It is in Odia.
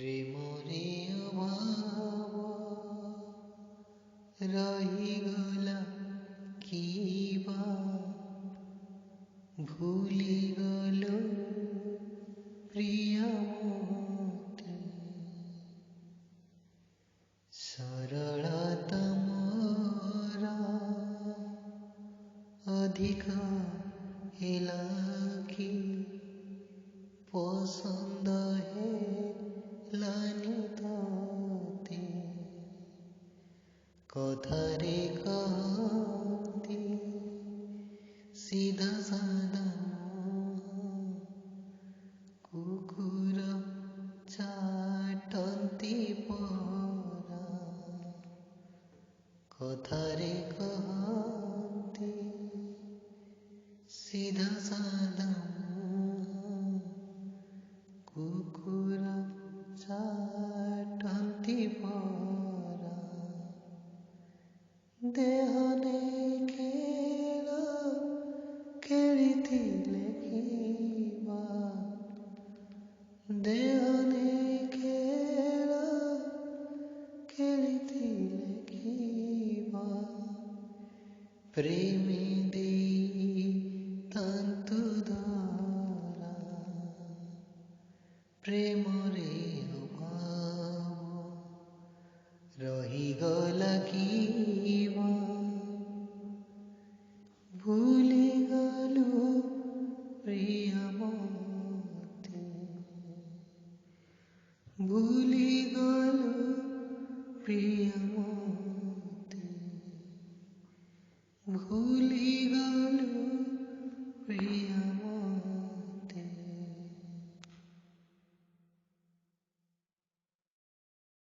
ପ୍ରେମରେ ଅଭାବ ରହିଗଲା କିବା ଭୁଲିଗଲ ପ୍ରିୟ ମତେ ସରଳତା ମୋର ଅଧିକ ହେଲା କି ପସନ୍ଦ ହେଲାନି ତତେ କଥାରେ କହନ୍ତି ସିଧା ସାଧା କୁକୁର ଚାଟନ୍ତି ପରା କଥାରେ କହନ୍ତି ସିଧା ସାଧା କୁକୁର ଚାଟନ୍ତି ପରା ଦେହରେ ଖେଳ ଖେଳିଥିଲେ କିବା ଦେହରେ ଖେଳ ଖେଳିଥିଲେ କିବା ପ୍ରେମୀ ଦେଇ ତାନ୍ତୁ ଧରା ପ୍ରେମରେ ଅଭାବ ରହିଗଲା କିବା ଭୁଲିଗଲୁ ପ୍ରିୟ ମତେ ଭୁଲିଗଲୁ ପ୍ରିୟ